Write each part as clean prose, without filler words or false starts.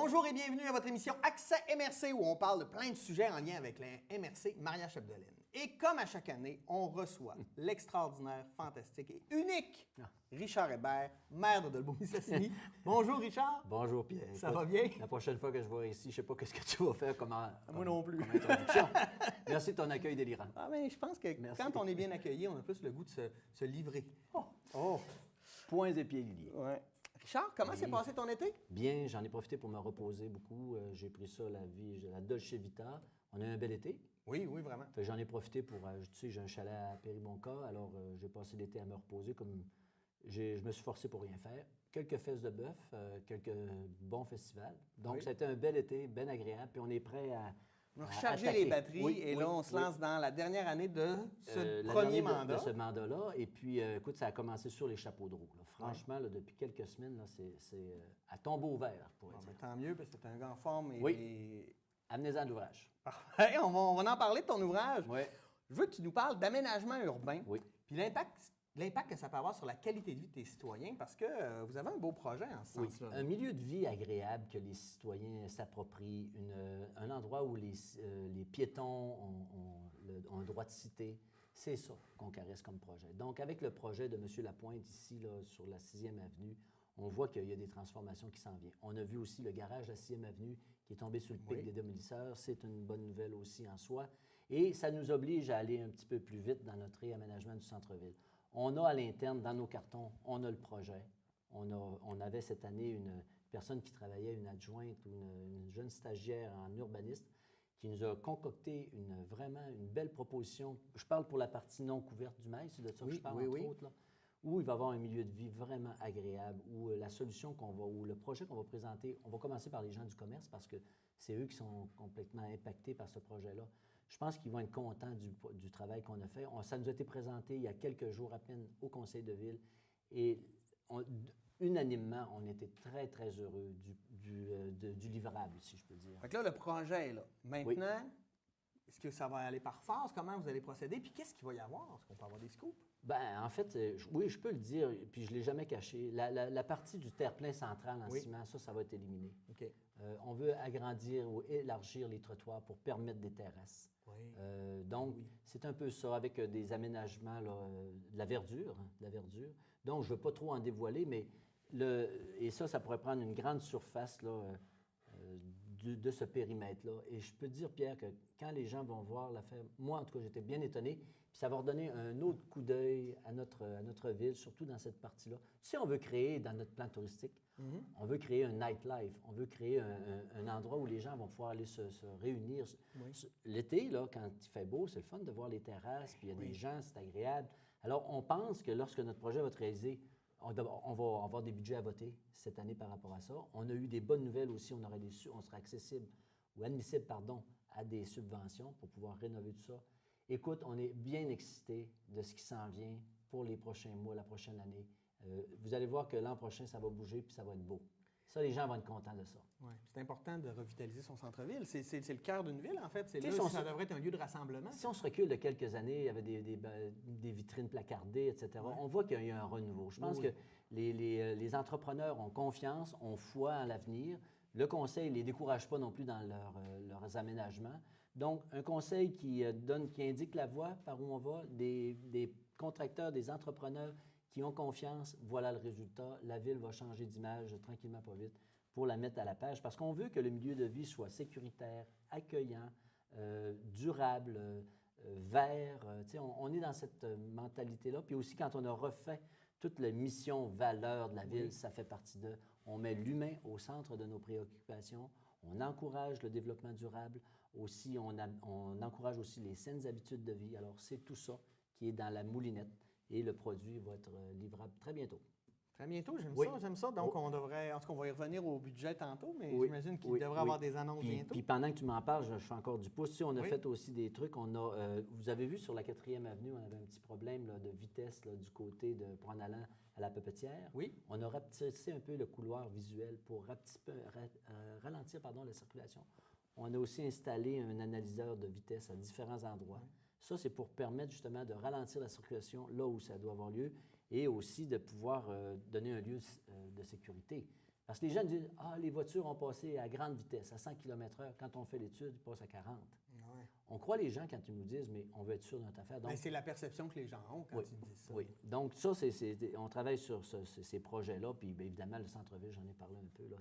Bonjour et bienvenue à votre émission Accès MRC où on parle de plein de sujets en lien avec la MRC Maria-Chapdelaine. Et comme à chaque année, on reçoit l'extraordinaire, fantastique et unique Richard Hébert, maire de Dolbeau-Mistassini. Bonjour Richard. Bonjour Pierre. Ça va bien? La prochaine fois que je vais ici, je ne sais pas qu'est-ce que tu vas faire comme non plus. Comme introduction. Merci de ton accueil délirant. Ah mais je pense que quand on est bien accueilli, on a plus le goût de se livrer. Oh! Points et pieds liés. Ouais. Richard, comment s'est passé ton été? Bien, j'en ai profité pour me reposer beaucoup. J'ai pris ça, la Dolce Vita. On a eu un bel été. Oui, vraiment. J'en ai profité pour, tu sais, j'ai un chalet à Péribonka, alors j'ai passé l'été à me reposer comme je me suis forcé pour rien faire. Quelques fesses de bœuf, quelques bons festivals. Donc, ça a été un bel été, bien agréable, puis on est prêt à recharger attaquer les batteries et là, on se lance dans la dernière année de ce la premier dernière mandat. De ce mandat-là. Et puis, écoute, ça a commencé sur les chapeaux de roue. Là. Franchement, là, depuis quelques semaines, là, c'est à tombeau vert, je pourrais dire. Tant mieux, parce que c'est un gars en forme. Oui. Amenez-en l'ouvrage. Parfait, on va en parler de ton ouvrage. Oui. Je veux que tu nous parles d'aménagement urbain. Oui. Puis l'impact que ça peut avoir sur la qualité de vie de tes citoyens, parce que vous avez un beau projet en ce sens-là. Un milieu de vie agréable que les citoyens s'approprient, un endroit où les piétons ont un droit de cité. C'est ça qu'on caresse comme projet. Donc, avec le projet de M. Lapointe ici, là, sur la 6e avenue, on voit qu'il y a des transformations qui s'en viennent. On a vu aussi le garage de la 6e avenue qui est tombé sous le pic des démolisseurs. C'est une bonne nouvelle aussi en soi. Et ça nous oblige à aller un petit peu plus vite dans notre réaménagement du centre-ville. On a à l'interne, dans nos cartons, on a le projet. On avait cette année une personne qui travaillait, une adjointe ou une jeune stagiaire en urbanisme, qui nous a concocté vraiment une belle proposition. Je parle pour la partie non couverte du mail, c'est de ça que je parle, entre autres, là, où il va y avoir un milieu de vie vraiment agréable, où la solution ou le projet qu'on va présenter, on va commencer par les gens du commerce parce que c'est eux qui sont complètement impactés par ce projet-là. Je pense qu'ils vont être contents du travail qu'on a fait. Ça nous a été présenté il y a quelques jours à peine au conseil de ville et unanimement, on était très, très heureux du livrable, si je peux dire. Fait que là, le projet est là. Maintenant, est-ce que ça va aller par phase? Comment vous allez procéder? Puis qu'est-ce qu'il va y avoir? Est-ce qu'on peut avoir des scoops? Bien, en fait, oui, je peux le dire, puis je ne l'ai jamais caché. La partie du terre-plein central en ciment, ça va être éliminé. OK. On veut agrandir ou élargir les trottoirs pour permettre des terrasses. Oui. Donc, c'est un peu ça, avec des aménagements, là, de la verdure. Donc, je ne veux pas trop en dévoiler, mais et ça pourrait prendre une grande surface là, de ce périmètre-là. Et je peux te dire, Pierre, que quand les gens vont voir l'affaire, moi, en tout cas, j'étais bien étonné, puis ça va redonner un autre coup d'œil à notre ville, surtout dans cette partie-là. Tu sais, on veut créer, dans notre plan touristique, on veut créer un nightlife, on veut créer un endroit où les gens vont pouvoir aller se réunir. L'été, là, quand il fait beau, c'est le fun de voir les terrasses, puis il y a des gens, c'est agréable. Alors, on pense que lorsque notre projet va être réalisé, on va avoir des budgets à voter cette année par rapport à ça. On a eu des bonnes nouvelles aussi. On sera admissible, à des subventions pour pouvoir rénover tout ça. Écoute, on est bien excités de ce qui s'en vient pour les prochains mois, la prochaine année. Vous allez voir que l'an prochain, ça va bouger puis ça va être beau. Ça, les gens vont être contents de ça. Oui, c'est important de revitaliser son centre-ville. C'est le cœur d'une ville, en fait. Ça devrait être un lieu de rassemblement. Si on se recule de quelques années, il y avait des vitrines placardées, etc. On voit qu'il y a eu un renouveau. Je pense que les entrepreneurs ont confiance, ont foi en l'avenir. Le conseil ne les décourage pas non plus dans leurs aménagements. Donc, un conseil qui indique la voie par où on va, des contracteurs, des entrepreneurs qui ont confiance, voilà le résultat. La ville va changer d'image tranquillement, pas vite, pour la mettre à la page. Parce qu'on veut que le milieu de vie soit sécuritaire, accueillant, durable, vert. On est dans cette mentalité-là. Puis aussi, quand on a refait toute la mission, valeur de la ville, ça fait partie de... On met l'humain au centre de nos préoccupations. On encourage le développement durable. Aussi, on encourage aussi les saines habitudes de vie. Alors, c'est tout ça qui est dans la moulinette. Et le produit va être livrable très bientôt. Très bientôt, j'aime ça. Donc, on devrait, en tout cas, on va y revenir au budget tantôt, mais j'imagine qu'il devrait avoir des annonces bientôt. Puis pendant que tu m'en parles, je fais encore du pouce. Tu sais, on a fait aussi des trucs. Vous avez vu sur la 4e avenue, on avait un petit problème là, de vitesse là, du côté pour en allant à la Pepetière. Oui. On a rapetissé un peu le couloir visuel pour ralentir la circulation. On a aussi installé un analyseur de vitesse à différents endroits. Oui. Ça, c'est pour permettre justement de ralentir la circulation là où ça doit avoir lieu et aussi de pouvoir donner un lieu de sécurité. Parce que les gens disent, ah, les voitures ont passé à grande vitesse, à 100 km/h. Quand on fait l'étude, ils passent à 40. Ouais. On croit les gens quand ils nous disent, mais on veut être sûr de notre affaire. Donc, Mais c'est la perception que les gens ont quand ils disent ça. oui. Donc, ça, on travaille sur ces projets-là. Puis, bien évidemment, le centre-ville, j'en ai parlé un peu. Là,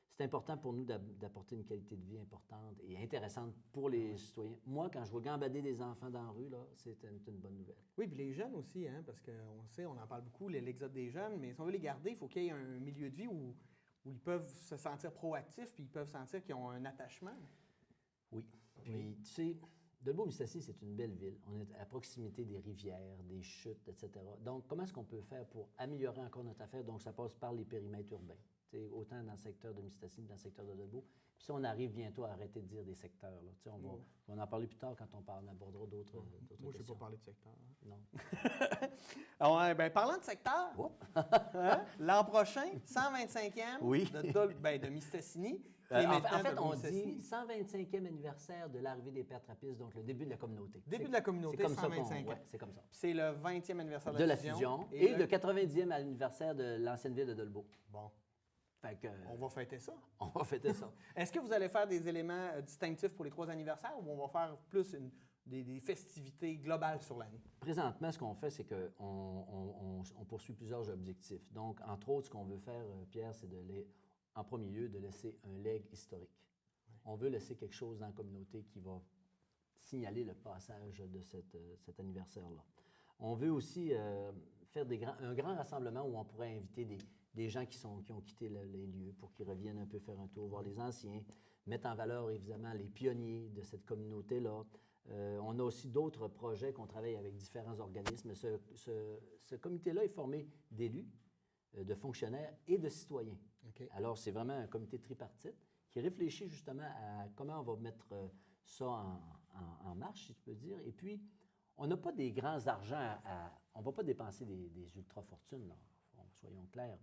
c'est important pour nous d'apporter une qualité de vie importante et intéressante pour les citoyens. Moi, quand je vois gambader des enfants dans la rue, là, c'est une bonne nouvelle. Oui, puis les jeunes aussi, hein, parce qu'on sait, on en parle beaucoup, l'exode des jeunes, mais si on veut les garder, il faut qu'il y ait un milieu de vie où ils peuvent se sentir proactifs puis ils peuvent sentir qu'ils ont un attachement. Oui. Puis, tu sais, Dolbeau-Mistassini, c'est une belle ville. On est à proximité des rivières, des chutes, etc. Donc, comment est-ce qu'on peut faire pour améliorer encore notre affaire? Donc, ça passe par les périmètres urbains. Autant dans le secteur de Mistassini que dans le secteur de Dolbeau. Puis si on arrive bientôt à arrêter de dire des secteurs, là, on va en parler plus tard quand on abordera d'autres Moi, questions. je ne vais pas parler de secteur. Hein. Non. Alors, ben, parlant de secteur, hein, l'an prochain, 125e de Mistassini. En fait, on dit 125e anniversaire de l'arrivée des Pères Trappistes, donc le début de la communauté. Début de la communauté, c'est comme 125 ça ans. c'est comme ça. Puis c'est le 20e anniversaire De la fusion et le 90e anniversaire de l'ancienne ville de Dolbeau. Bon. Fait que, on va fêter ça. On va fêter ça. Est-ce que vous allez faire des éléments distinctifs pour les 3 anniversaires ou on va faire plus des festivités globales sur l'année? Présentement, ce qu'on fait, c'est qu'on poursuit plusieurs objectifs. Donc, entre autres, ce qu'on veut faire, Pierre, c'est en premier lieu, de laisser un legs historique. Oui. On veut laisser quelque chose dans la communauté qui va signaler le passage de cet anniversaire-là. On veut aussi faire un grand rassemblement où on pourrait inviter des gens qui ont quitté les lieux pour qu'ils reviennent un peu faire un tour, voir les anciens, mettre en valeur, évidemment, les pionniers de cette communauté-là. On a aussi d'autres projets qu'on travaille avec différents organismes. Ce comité-là est formé d'élus, de fonctionnaires et de citoyens. Okay. Alors, c'est vraiment un comité tripartite qui réfléchit justement à comment on va mettre ça en marche, si tu peux dire. Et puis, on n'a pas des grands argents on ne va pas dépenser des ultra-fortunes, là, soyons clairs.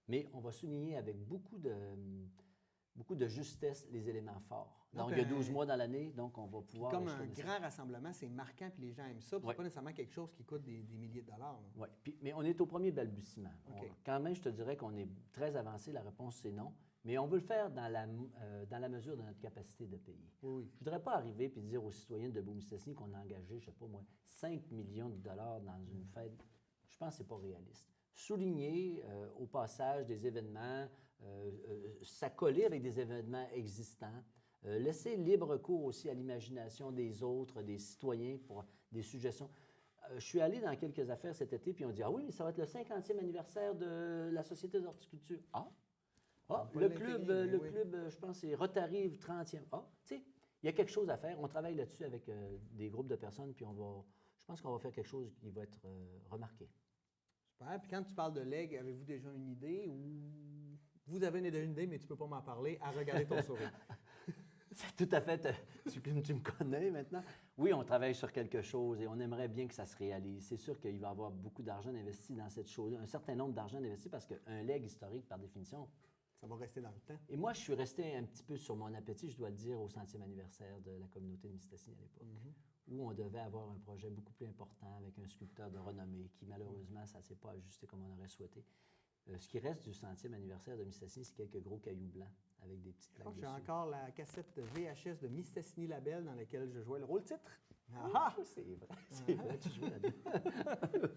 Mais on va souligner avec beaucoup de justesse les éléments forts. Donc, il y a 12 mois dans l'année, donc on va pouvoir... Comme un grand rassemblement, c'est marquant, puis les gens aiment ça. Ouais. C'est pas nécessairement quelque chose qui coûte des milliers de dollars. Oui, mais on est au premier balbutiement. Okay. Quand même, je te dirais qu'on est très avancé. La réponse, c'est non. Mais on veut le faire dans la mesure de notre capacité de payer. Oui. Je ne voudrais pas arriver et dire aux citoyens de Dolbeau-Mistassini qu'on a engagé, je ne sais pas moi, 5 millions de dollars dans une fête. Je pense que ce n'est pas réaliste. Souligner au passage des événements, s'accoler avec des événements existants, laisser libre cours aussi à l'imagination des autres, des citoyens pour des suggestions. Je suis allé dans quelques affaires cet été, puis on dit « Ah oui, mais ça va être le 50e anniversaire de la Société d'horticulture. » le club, je pense, c'est Rotary 30e. Tu sais, il y a quelque chose à faire. On travaille là-dessus avec des groupes de personnes, puis je pense qu'on va faire quelque chose qui va être remarqué. Super. Puis quand tu parles de legs, avez-vous déjà une idée ou vous avez déjà une idée, mais tu ne peux pas m'en parler à regarder ton sourire? C'est tout à fait. Tu me connais maintenant. Oui, on travaille sur quelque chose et on aimerait bien que ça se réalise. C'est sûr qu'il va y avoir beaucoup d'argent investi dans cette chose, un certain nombre d'argent investi parce qu'un leg historique, par définition, ça va rester dans le temps. Et moi, je suis resté un petit peu sur mon appétit, je dois le dire, au 100e anniversaire de la communauté de Mistassini à l'époque, où on devait avoir un projet beaucoup plus important avec un sculpteur de renommée qui, malheureusement, ça ne s'est pas ajusté comme on aurait souhaité. Ce qui reste du 100e anniversaire de Mistassini, c'est quelques gros cailloux blancs avec des petites plaques dessus. J'ai encore la cassette VHS de Mistassini Labelle dans laquelle je jouais le rôle-titre. C'est vrai, tu jouais là-dedans.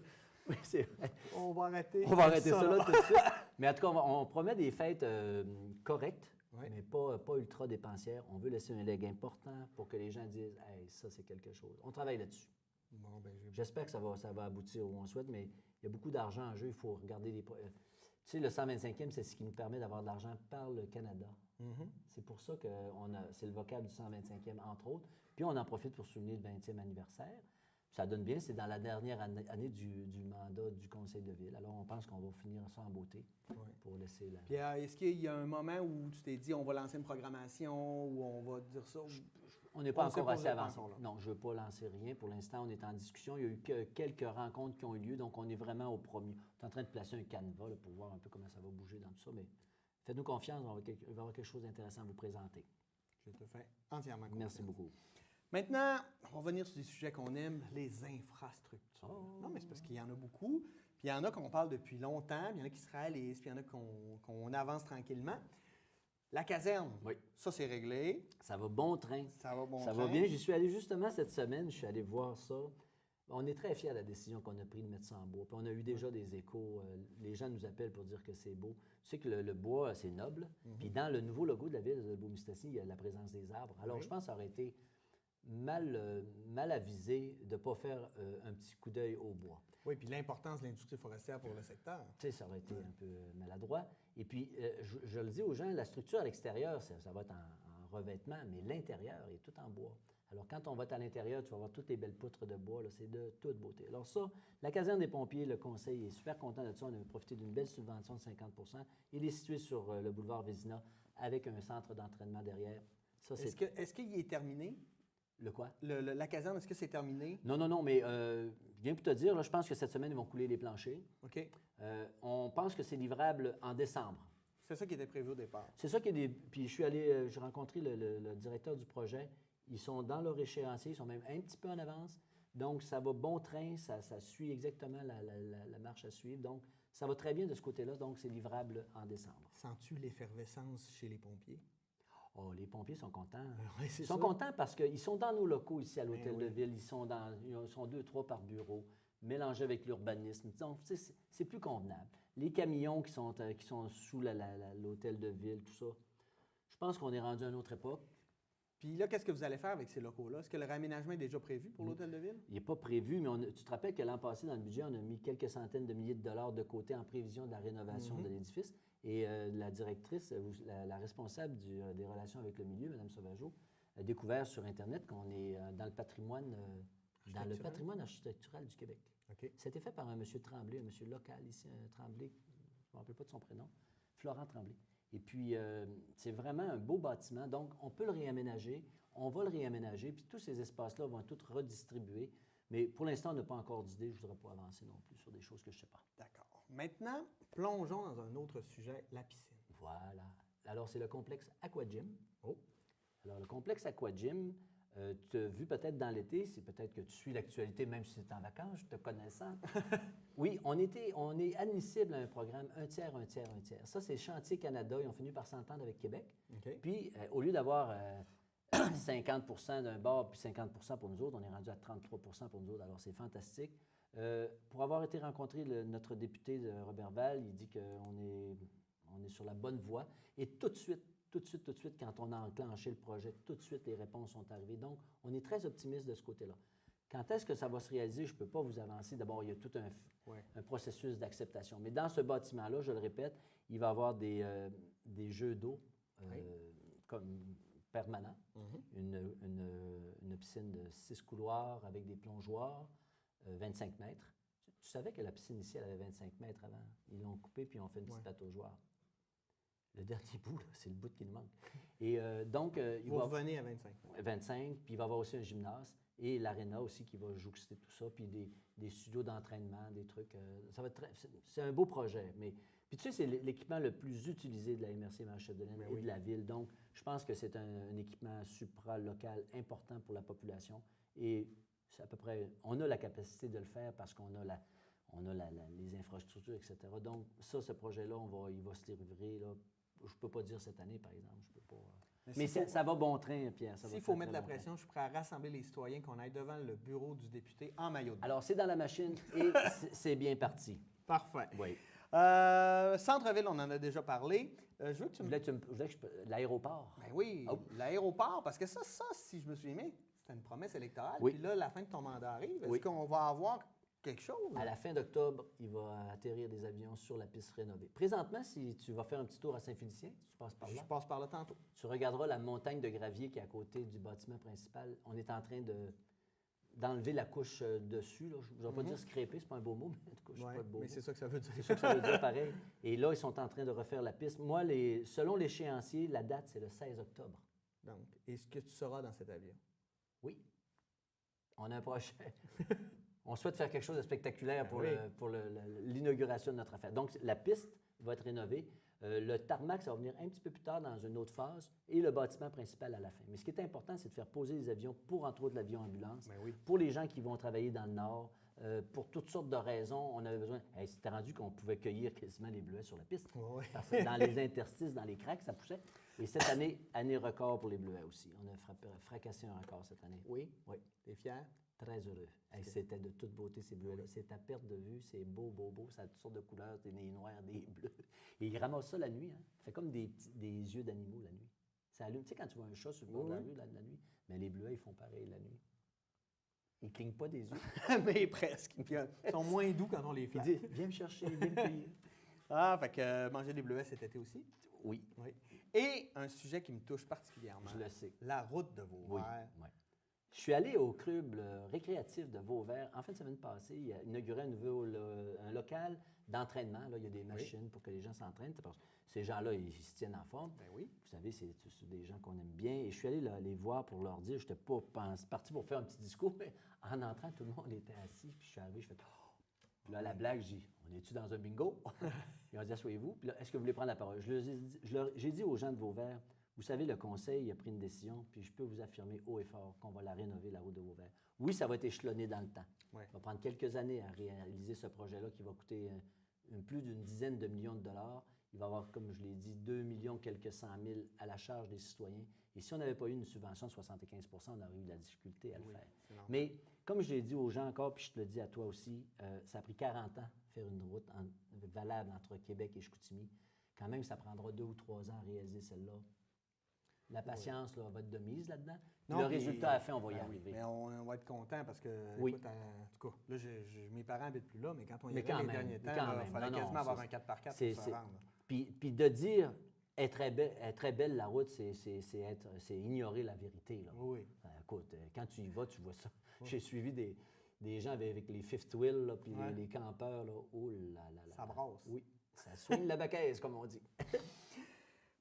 Oui, c'est vrai. On va arrêter ça là tout de suite. Mais en tout cas, on promet des fêtes correctes, mais pas ultra dépensières. On veut laisser un leg important pour que les gens disent « Hey, ça, c'est quelque chose. » On travaille là-dessus. Bon, j'espère que ça va aboutir où on souhaite, mais il y a beaucoup d'argent en jeu. Il faut regarder les... Tu sais, le 125e, c'est ce qui nous permet d'avoir de l'argent par le Canada. C'est pour ça que c'est le vocable du 125e, entre autres. Puis on en profite pour souligner le 20e anniversaire. Ça donne bien, c'est dans la dernière année du mandat du conseil de ville. Alors, on pense qu'on va finir ça en beauté pour laisser la... Puis, est-ce qu'il y a un moment où tu t'es dit, on va lancer une programmation ou on va dire ça? On n'est pas encore assez avancé. Non, je ne veux pas lancer rien. Pour l'instant, on est en discussion. Il y a eu quelques rencontres qui ont eu lieu, donc on est vraiment au premier. On est en train de placer un canevas là, pour voir un peu comment ça va bouger dans tout ça, mais faites-nous confiance, il va y avoir quelque chose d'intéressant à vous présenter. Je te fais entièrement confiance. Merci beaucoup. Maintenant, on va venir sur des sujets qu'on aime, les infrastructures. Non, mais c'est parce qu'il y en a beaucoup. Puis il y en a qu'on parle depuis longtemps, puis il y en a qui se réalisent, puis il y en a qu'on avance tranquillement. La caserne, Oui. ça, c'est réglé. Ça va bon train. Ça va bon Ça train. va bien. J'y suis allé justement cette semaine. Je suis allé voir ça. On est très fiers de la décision qu'on a prise de mettre ça en bois. Puis on a eu déjà des échos. Les gens nous appellent pour dire que c'est beau. Tu sais que le bois, c'est noble. Puis dans le nouveau logo de la ville de Beaumistassy, il y a la présence des arbres. Alors Oui. je pense que ça aurait été mal avisé de ne pas faire un petit coup d'œil au bois. Oui, puis l'importance de l'industrie forestière pour le secteur. Tu sais, ça aurait été un peu maladroit. Et puis, je le dis aux gens, la structure à l'extérieur, ça va être en revêtement, mais l'intérieur est tout en bois. Alors, quand on va à l'intérieur, tu vas voir toutes les belles poutres de bois, là, c'est de toute beauté. Alors ça, la caserne des pompiers, le conseil est super content de ça. On a profité d'une belle subvention de 50 %. Il est situé sur le boulevard Vézina avec un centre d'entraînement derrière. Ça, Est-ce qu'il est terminé? Le quoi? La caserne, est-ce que c'est terminé? Non, mais bien pour te dire, là, je pense que cette semaine, ils vont couler les planchers. OK. On pense que c'est livrable en décembre. C'est ça qui était prévu au départ. C'est ça qui est des. Puis je suis allé, j'ai rencontré le directeur du projet. Ils sont dans leur échéancier, ils sont même un petit peu en avance. Donc, ça va bon train, ça suit exactement la marche à suivre. Donc, ça va très bien de ce côté-là. Donc, c'est livrable en décembre. Sens-tu l'effervescence chez les pompiers? Oh, les pompiers sont contents. Oui, Ils sont contents parce qu'ils sont dans nos locaux ici à l'Hôtel oui. de Ville. Ils sont 2, 3 par bureau, mélangés avec l'urbanisme. Donc, tu sais, c'est plus convenable. Les camions qui sont sous l'Hôtel de Ville, tout ça, je pense qu'on est rendu à une autre époque. Puis là, qu'est-ce que vous allez faire avec ces locaux-là? Est-ce que le réaménagement est déjà prévu pour l'Hôtel de Ville? Il n'est pas prévu, mais tu te rappelles que l'an passé, dans le budget, on a mis quelques centaines de milliers de dollars de côté en prévision de la rénovation de l'édifice. Et la directrice, la responsable des relations avec le milieu, Mme Sauvageau, a découvert sur Internet qu'on est dans le patrimoine architectural du Québec. OK. C'était fait par un monsieur Tremblay, un monsieur local ici, un Tremblay, je ne me rappelle pas de son prénom, Florent Tremblay. Et puis, c'est vraiment un beau bâtiment, donc on peut le réaménager, on va le réaménager, puis tous ces espaces-là vont être tous redistribués. Mais pour l'instant, on n'a pas encore d'idée, je ne voudrais pas avancer non plus sur des choses que je ne sais pas. D'accord. Maintenant, plongeons dans un autre sujet, la piscine. Voilà. Alors, c'est le complexe Aquagym. Oh. Alors, le complexe Aquagym, tu as vu peut-être dans l'été, c'est peut-être que tu suis l'actualité, même si tu es en vacances, te connaissant. Oui, on est admissible à un programme un tiers, un tiers, un tiers. Ça, c'est Chantier Canada. Ils ont fini par s'entendre avec Québec. OK. Puis, au lieu d'avoir 50 % d'un bord puis 50 % pour nous autres, on est rendu à 33 % pour nous autres. Alors, c'est fantastique. Pour avoir été rencontré notre député Robert Val, il dit qu'on est sur la bonne voie. Et tout de suite, quand on a enclenché le projet, tout de suite, les réponses sont arrivées. Donc, on est très optimiste de ce côté-là. Quand est-ce que ça va se réaliser, je ne peux pas vous avancer. D'abord, il y a tout un processus d'acceptation. Mais dans ce bâtiment-là, je le répète, il va y avoir des jeux d'eau comme permanents, une piscine de 6 couloirs avec des plongeoires, 25 mètres. Tu savais que la piscine ici, elle avait 25 mètres avant. Ils l'ont coupé puis ils ont fait une petite pataugeoire. Le dernier bout, là, c'est le bout qui nous manque. Et donc, vous revenez à 25. 25, puis il va y avoir aussi un gymnase et l'aréna aussi qui va jouxter tout ça, puis des studios d'entraînement, des trucs. Ça va être c'est un beau projet. Mais puis tu sais, c'est l'équipement le plus utilisé de la MRC Marie-Chapdelaine et de la ville. Donc, je pense que c'est un équipement supra-local important pour la population. Et c'est à peu près, on a la capacité de le faire parce qu'on a les infrastructures, etc. Donc, ça, ce projet-là, il va se livrer, là. Je ne peux pas dire cette année, par exemple. Je peux pas. Mais ça va bon train, Pierre. S'il faut mettre la pression, je suis prêt à rassembler les citoyens, qu'on aille devant le bureau du député en maillot de bain. Alors, c'est dans la machine et c'est bien parti. Parfait. Oui. Centre-ville, on en a déjà parlé. Je veux que tu me... L'aéroport. Ben oui, l'aéroport, parce que ça, si je me souviens bien, c'était une promesse électorale. Oui. Puis là, la fin de ton mandat arrive. Est-ce qu'on va avoir quelque chose? À la fin d'octobre, il va atterrir des avions sur la piste rénovée. Présentement, si tu vas faire un petit tour à Saint-Félicien, tu passes par là. Je passe par là tantôt. Tu regarderas la montagne de gravier qui est à côté du bâtiment principal. On est en train d'enlever la couche dessus. Là. Je ne vais pas dire scraper, c'est pas un beau mot, mais en tout cas, pas le beau mais mot. c'est ça que ça veut dire. C'est ça que ça veut dire pareil. Et là, ils sont en train de refaire la piste. Moi, selon l'échéancier, la date, c'est le 16 octobre. Donc, est-ce que tu seras dans cet avion? Oui. On a un projet. On souhaite faire quelque chose de spectaculaire pour l'inauguration de notre affaire. Donc, la piste va être rénovée. Le tarmac, ça va venir un petit peu plus tard dans une autre phase et le bâtiment principal à la fin. Mais ce qui est important, c'est de faire poser les avions pour, entre autres, l'avion ambulance, Ben oui. pour les gens qui vont travailler dans le Nord. Pour toutes sortes de raisons, on avait besoin. Hey, c'était rendu qu'on pouvait cueillir quasiment les bleuets sur la piste. Oui. Parce que dans les interstices, dans les cracks, ça poussait. Et cette année record pour les bleuets aussi. On a fracassé un record cette année. Oui? Oui. T'es fier? Très heureux. Hey, c'était de toute beauté, ces bleuets-là. C'est à perte de vue, c'est beau, beau, beau. Ça a toutes sortes de couleurs, des noirs, des bleus. Et ils ramassent ça la nuit. Hein. Ça fait comme des yeux d'animaux la nuit. Ça allume. Tu sais, quand tu vois un chat sur le bord de la rue la nuit, mais les bleuets, ils font pareil la nuit. Ils ne clignent pas des yeux. Mais presque. Puis, ils sont moins doux quand on les Ils flatte. disent, viens me chercher, viens me cueillir. Ah, fait que manger des bleuets cet été aussi. Oui, Oui. Et un sujet qui me touche particulièrement. je le sais. La route de Oui, Vauvert. oui. Je suis allé au club récréatif de Vauvert. En fin de semaine passée, il a inauguré un local d'entraînement. Là, il y a des machines pour que les gens s'entraînent. Parce que ces gens-là, ils se tiennent en forme. Ben oui. Vous savez, c'est des gens qu'on aime bien. Et je suis allé les voir pour leur dire, je n'étais pas parti pour faire un petit discours, mais en entrant, tout le monde était assis. Puis je suis arrivé, je fais, oh! Puis là, la blague, j'ai dit, on est-tu dans un bingo? Ils ont dit, asseyez-vous. Puis là, est-ce que vous voulez prendre la parole? J'ai dit aux gens de Vauvert, vous savez, le conseil a pris une décision, puis je peux vous affirmer haut et fort qu'on va la rénover, la route de Vauvert. Oui, ça va être échelonné dans le temps. Ouais. Ça va prendre quelques années à réaliser ce projet-là qui va coûter plus d'une dizaine de millions de dollars. Il va y avoir, comme je l'ai dit, 2 millions quelques 100 000 à la charge des citoyens. Et si on n'avait pas eu une subvention de 75 on aurait eu de la difficulté à le faire. Mais comme je l'ai dit aux gens encore, puis je te le dis à toi aussi, ça a pris 40 ans faire une route valable entre Québec et Chicoutimi. Quand même, ça prendra 2 ou 3 ans à réaliser celle-là. La patience là, va être de mise là-dedans. Puis le résultat à la fin, on va y arriver. Mais on va être content parce que, oui. Écoute, en tout cas, là, mes parents habitent plus là, mais quand on y allait les derniers temps, il fallait quasiment avoir un 4x4 pour se rendre. Puis de dire, elle est très belle la route, c'est ignorer la vérité. Là. Oui. Écoute, quand tu y vas, tu vois ça. Oui. J'ai suivi des gens avec les fifth wheel, puis les campeurs. Là. Oh là là là. Ça brasse. Oui, ça soigne la baquaise, comme on dit.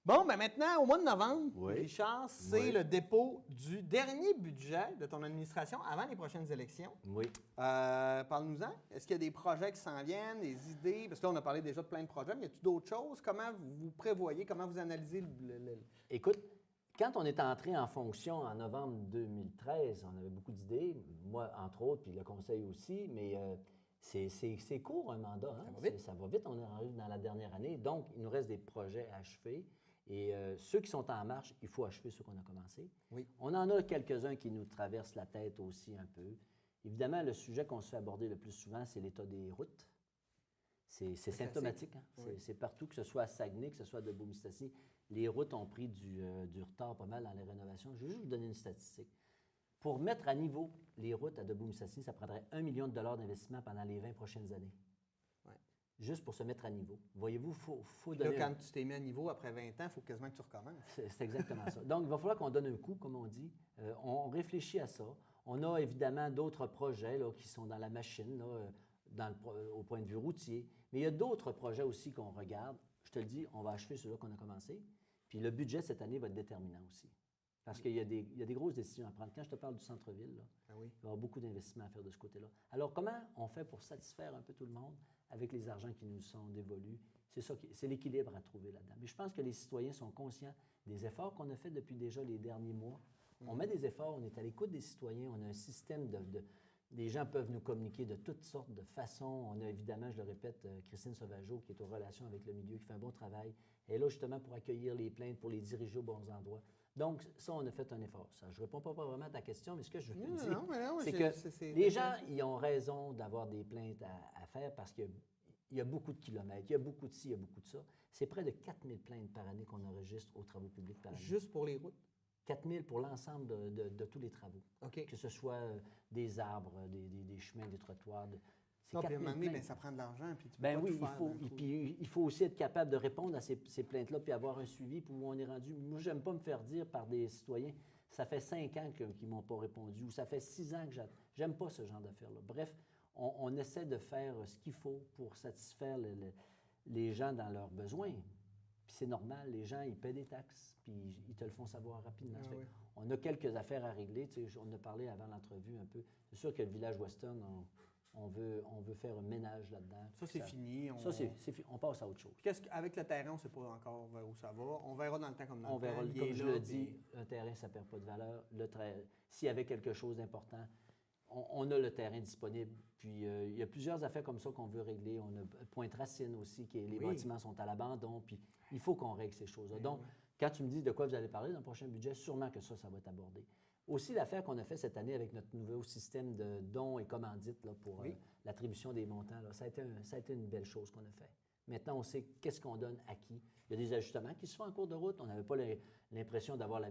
Bon, ben maintenant, au mois de novembre, oui. Richard, c'est le dépôt du dernier budget de ton administration avant les prochaines élections. Oui. Parle-nous-en. Est-ce qu'il y a des projets qui s'en viennent, des idées? Parce que là, on a parlé déjà de plein de projets, mais y a-t-il d'autres choses? Comment vous prévoyez, comment vous analysez Écoute, quand on est entré en fonction en novembre 2013, on avait beaucoup d'idées, moi entre autres, puis le conseil aussi, mais c'est court un mandat. Hein? Ça va vite, on arrive dans la dernière année, donc il nous reste des projets à achever. Et ceux qui sont en marche, il faut achever ceux qu'on a commencés. Oui. On en a quelques-uns qui nous traversent la tête aussi un peu. Évidemment, le sujet qu'on se fait aborder le plus souvent, c'est l'état des routes. C'est symptomatique. Hein? Oui. C'est partout, que ce soit à Saguenay, que ce soit à Debout-Mistassini. Les routes ont pris du retard pas mal dans les rénovations. Je vais juste vous donner une statistique. Pour mettre à niveau les routes à Debout-Mistassini, ça prendrait 1 million de dollars d'investissement pendant les 20 prochaines années. Juste pour se mettre à niveau. Voyez-vous, il faut donner... Là, quand tu t'es mis à niveau après 20 ans, il faut quasiment que tu recommences. C'est exactement ça. Donc, il va falloir qu'on donne un coup, comme on dit. On réfléchit à ça. On a évidemment d'autres projets là, qui sont dans la machine, là, au point de vue routier. Mais il y a d'autres projets aussi qu'on regarde. Je te le dis, on va achever ceux-là qu'on a commencé. Puis le budget cette année va être déterminant aussi. Parce qu'il y a des grosses décisions à prendre. Quand je te parle du centre-ville, là, il va y avoir beaucoup d'investissements à faire de ce côté-là. Alors, comment on fait pour satisfaire un peu tout le monde avec les argents qui nous sont dévolus? C'est l'équilibre à trouver là-dedans. Mais je pense que les citoyens sont conscients des efforts qu'on a faits depuis déjà les derniers mois. On met des efforts, on est à l'écoute des citoyens, on a un système les gens peuvent nous communiquer de toutes sortes de façons. On a évidemment, je le répète, Christine Sauvageau qui est aux relations avec le milieu, qui fait un bon travail. Elle est là justement pour accueillir les plaintes, pour les diriger aux bons endroits. Donc, ça, on a fait un effort. Ça, je ne réponds pas vraiment à ta question, mais ce que je veux dire, c'est que les gens, ils ont raison d'avoir des plaintes à faire parce qu'il y a beaucoup de kilomètres, il y a beaucoup de ci, il y a beaucoup de ça. C'est près de 4000 plaintes par année qu'on enregistre aux travaux publics par année. Juste pour les routes? 4000 pour l'ensemble de tous les travaux. Okay. Que ce soit des arbres, des chemins, des trottoirs. Non, puis à un moment donné, ça prend de l'argent. Puis tu peux ben pas oui, tout faire, puis il faut aussi être capable de répondre à ces plaintes-là puis avoir un suivi pour où on est rendu. Moi, j'aime pas me faire dire par des citoyens, ça fait 5 ans qu'ils ne m'ont pas répondu ou ça fait 6 ans que j'aime pas ce genre d'affaires-là. Bref, on essaie de faire ce qu'il faut pour satisfaire les gens dans leurs besoins. Puis c'est normal, les gens, ils paient des taxes, puis ils te le font savoir rapidement. Ah, oui. On a quelques affaires à régler. Tu sais, on a parlé avant l'entrevue un peu. C'est sûr que le village Weston, On veut faire un ménage là-dedans. Ça, c'est fini. Ça, c'est fini. On passe à autre chose. Puis avec le terrain, on ne sait pas encore vers où ça va. On verra dans le temps comme dans le temps. On verra, Il comme est je là, le dis, un terrain, ça ne perd pas de valeur. S'il y avait quelque chose d'important, on a le terrain disponible. Puis il y a plusieurs affaires comme ça qu'on veut régler. On a Pointe-Racine aussi, les bâtiments sont à l'abandon. Puis il faut qu'on règle ces choses-là. Donc, quand tu me dis de quoi vous allez parler dans le prochain budget, sûrement que ça va être abordé. Aussi, l'affaire qu'on a fait cette année avec notre nouveau système de dons et commandites là, pour l'attribution des montants, là, ça a été une belle chose qu'on a fait. Maintenant, on sait qu'est-ce qu'on donne à qui. Il y a des ajustements qui se font en cours de route. On n'avait pas l'impression d'avoir la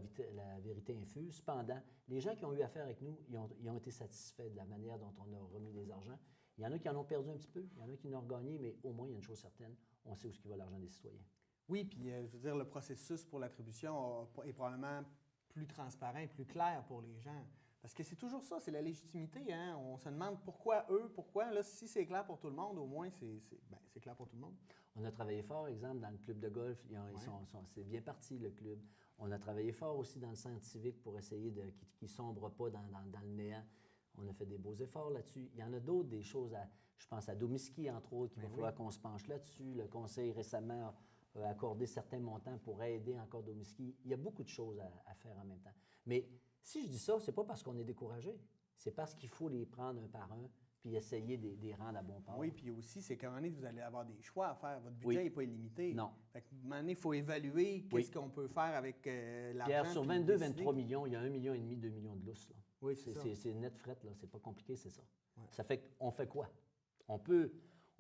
vérité infuse. Cependant, les gens qui ont eu affaire avec nous, ils ont été satisfaits de la manière dont on a remis les argents. Il y en a qui en ont perdu un petit peu, il y en a qui en ont regagné, mais au moins, il y a une chose certaine, on sait où va l'argent des citoyens. Oui, puis je veux dire, le processus pour l'attribution est probablement plus transparent et plus clair pour les gens. Parce que c'est toujours ça, c'est la légitimité. Hein? On se demande pourquoi eux, pourquoi. Là, si c'est clair pour tout le monde, au moins, c'est clair pour tout le monde. On a travaillé fort, exemple, dans le club de golf. C'est bien parti, le club. On a travaillé fort aussi dans le centre civique pour essayer qu'ils ne sombrent pas dans le néant. On a fait des beaux efforts là-dessus. Il y en a d'autres, des choses, je pense à Domiski, entre autres, qu'il va falloir qu'on se penche là-dessus. Le conseil récemment a accordé certains montants pour aider encore Domiski. Il y a beaucoup de choses à faire en même temps. Mais si je dis ça, c'est pas parce qu'on est découragé. C'est parce qu'il faut les prendre un par un puis essayer de les rendre à bon port. Oui, puis aussi, c'est qu'à un moment donné, vous allez avoir des choix à faire. Votre budget n'est pas illimité. Non. Fait qu'à un moment donné, il faut évaluer qu'est-ce qu'on peut faire avec l'argent. Pierre, sur 22, 23 millions, il y a 1,5 million, 2 millions de lousse. Là. Oui, c'est ça. C'est net fret, là. C'est pas compliqué, c'est ça. Ouais. Ça fait qu'on fait quoi? On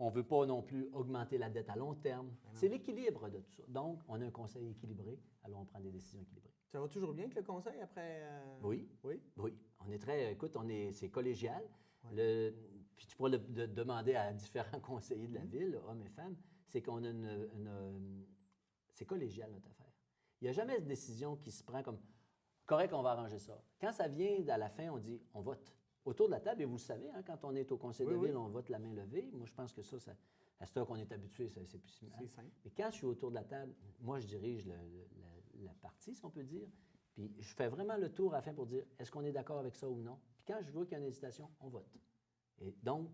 ne veut pas non plus augmenter la dette à long terme. C'est l'équilibre de tout ça. Donc, on a un conseil équilibré, alors on prend des décisions équilibrées. Ça va toujours bien avec le conseil après? Oui. Oui? Oui. On est très... Écoute, c'est collégial. Ouais. Puis tu pourras le demander à différents conseillers de la ville, hommes et femmes, c'est qu'on a c'est collégial, notre affaire. Il n'y a jamais de décision qui se prend comme correct, on va arranger ça. Quand ça vient à la fin, on dit on vote. Autour de la table, et vous le savez, hein, quand on est au conseil de ville, on vote la main levée. Moi, je pense que ça à ce temps qu'on est habitué, c'est plus simple. C'est simple. Mais quand je suis autour de la table, moi, je dirige la partie, si on peut dire, puis je fais vraiment le tour à la fin pour dire est-ce qu'on est d'accord avec ça ou non. Puis quand je vois qu'il y a une hésitation, on vote. Et donc,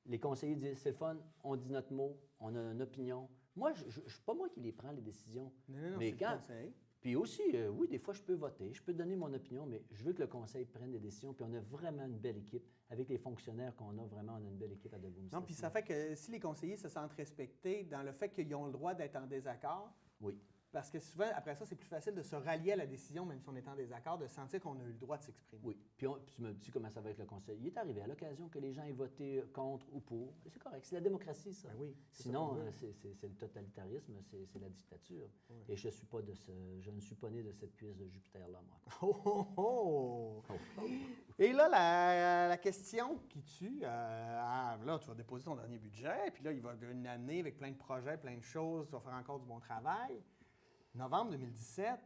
les conseillers disent c'est le fun, on dit notre mot, on a une opinion. Moi, je suis pas moi qui les prends, les décisions. Non, mais c'est quand, le conseil. Puis aussi, oui, des fois, je peux voter, je peux donner mon opinion, mais je veux que le conseil prenne des décisions. Puis on a vraiment une belle équipe. Avec les fonctionnaires qu'on a, vraiment, on a une belle équipe à Debeaume. Non, puis ça fait que si les conseillers se sentent respectés dans le fait qu'ils ont le droit d'être en désaccord, oui. Parce que souvent, après ça, c'est plus facile de se rallier à la décision, même si on est en désaccord, de sentir qu'on a eu le droit de s'exprimer. Oui. Puis tu me dis comment ça va avec le conseil. Il est arrivé à l'occasion que les gens aient voté contre ou pour. C'est correct. C'est la démocratie, ça. Ben oui, sinon, c'est le totalitarisme, c'est la dictature. Oui. Et je ne suis pas né de cette cuisse de Jupiter-là, moi. Oh, oh, oh! Et là, la question qui tue, là, tu vas déposer ton dernier budget, puis là, il va y avoir une année avec plein de projets, plein de choses, tu vas faire encore du bon travail. Novembre 2017,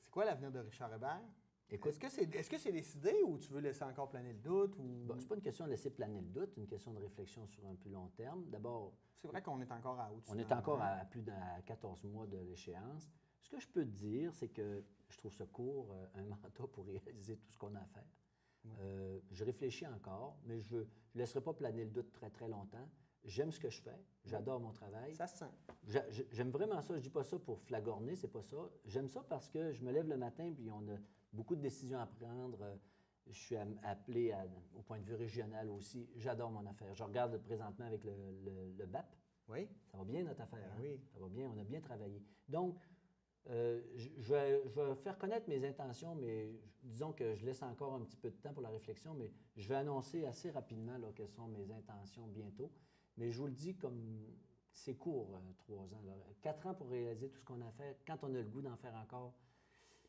c'est quoi l'avenir de Richard Hébert? Écoute, est-ce que c'est décidé ou tu veux laisser encore planer le doute? Ou... Bon, c'est pas une question de laisser planer le doute, c'est une question de réflexion sur un plus long terme. D'abord... C'est vrai qu'on est encore à au-dessus. On est encore à plus de 14 mois de l'échéance. Ce que je peux te dire, c'est que je trouve ce court un mandat pour réaliser tout ce qu'on a à faire. Oui. Je réfléchis encore, mais je ne laisserai pas planer le doute très, très longtemps. J'aime ce que je fais. J'adore mon travail. Ça se sent. J'aime vraiment ça. Je ne dis pas ça pour flagorner, c'est pas ça. J'aime ça parce que je me lève le matin puis on a beaucoup de décisions à prendre. Je suis appelé au point de vue régional aussi. J'adore mon affaire. Je regarde présentement avec le BAP. Oui. Ça va bien notre affaire. Hein? Oui. Ça va bien. On a bien travaillé. Donc, je vais faire connaître mes intentions, mais disons que je laisse encore un petit peu de temps pour la réflexion, mais je vais annoncer assez rapidement là, quelles sont mes intentions bientôt. Mais je vous le dis comme c'est court, 3 ans. Là. 4 ans pour réaliser tout ce qu'on a fait, quand on a le goût d'en faire encore.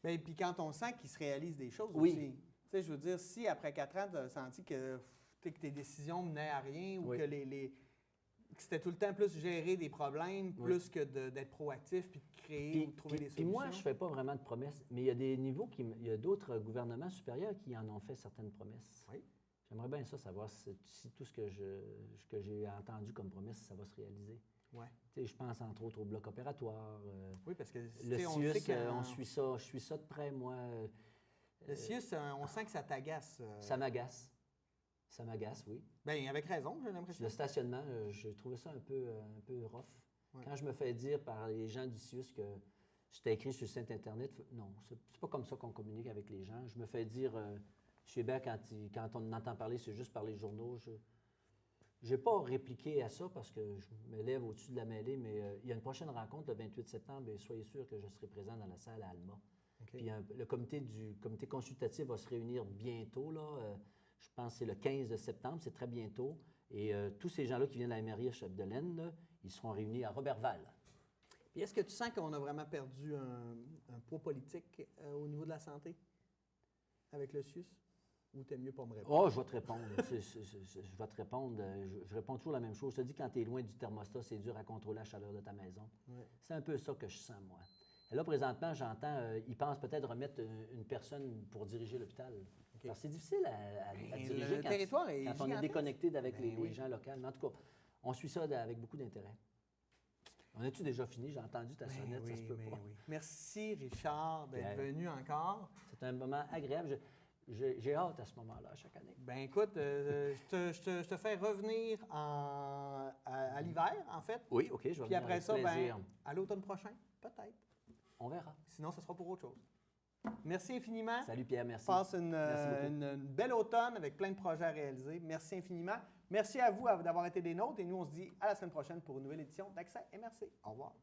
Bien, puis quand on sent qu'il se réalise des choses oui. aussi. Tu sais, je veux dire, si après 4 ans, tu as senti que tes décisions menaient à rien ou oui. que c'était tout le temps plus gérer des problèmes, oui. plus que d'être proactif puis de créer ou de trouver des solutions. Puis moi, je ne fais pas vraiment de promesses, mais il y a des niveaux, il y a d'autres gouvernements supérieurs qui en ont fait certaines promesses. Oui. J'aimerais bien ça, savoir si tout ce que j'ai entendu comme promesse, ça va se réaliser. Ouais. Je pense entre autres au bloc opératoire. Oui, parce que le CIUS, je suis ça de près, moi. Le CIUS, on sent que ça t'agace. Ça m'agace. Ça m'agace, oui. Bien, avec raison, j'ai l'impression. Le stationnement, j'ai trouvé ça un peu rough. Ouais. Quand je me fais dire par les gens du CIUS que j'étais écrit sur le site Internet, non, c'est pas comme ça qu'on communique avec les gens. Je me fais dire, chez Hébert, quand on en entend parler, c'est juste par les journaux. Je n'ai pas répliqué à ça parce que je me lève au-dessus de la mêlée, mais il y a une prochaine rencontre le 28 septembre et soyez sûr que je serai présent dans la salle à Alma. Okay. Puis le comité consultatif va se réunir bientôt, là. Je pense que c'est le 15 septembre, c'est très bientôt. Et tous ces gens-là qui viennent de la MRI à Chapdelaine, là, ils seront réunis à Robertval. Puis est-ce que tu sens qu'on a vraiment perdu un poids politique au niveau de la santé avec le CIUS? Ou t'es mieux pas me répondre? Oh, je vais te répondre. Je vais te répondre. Je réponds toujours la même chose. Je te dis, quand tu es loin du thermostat, c'est dur à contrôler la chaleur de ta maison. Ouais. C'est un peu ça que je sens, moi. Et là, présentement, j'entends, ils pensent peut-être remettre une personne pour diriger l'hôpital. Okay. Alors, c'est difficile à diriger le territoire est quand on est gigantesque. déconnecté avec Ben les gens locaux. Mais en tout cas, on suit ça avec beaucoup d'intérêt. On a-tu déjà fini? J'ai entendu ta sonnette, oui, ça se peut pas. Oui. Merci, Richard, d'être Bien. venu encore. C'est un moment agréable. J'ai hâte à ce moment-là, chaque année. Ben écoute, je te fais revenir à l'hiver, en fait. Oui, OK, je vais Puis venir après avec ça, plaisir. à l'automne prochain, peut-être. On verra. Sinon, ce sera pour autre chose. Merci infiniment. Salut Pierre, merci. Passe Merci beaucoup. une belle automne avec plein de projets à réaliser. Merci infiniment. Merci à vous d'avoir été des nôtres et nous, on se dit à la semaine prochaine pour une nouvelle édition d'Accès MRC. Au revoir.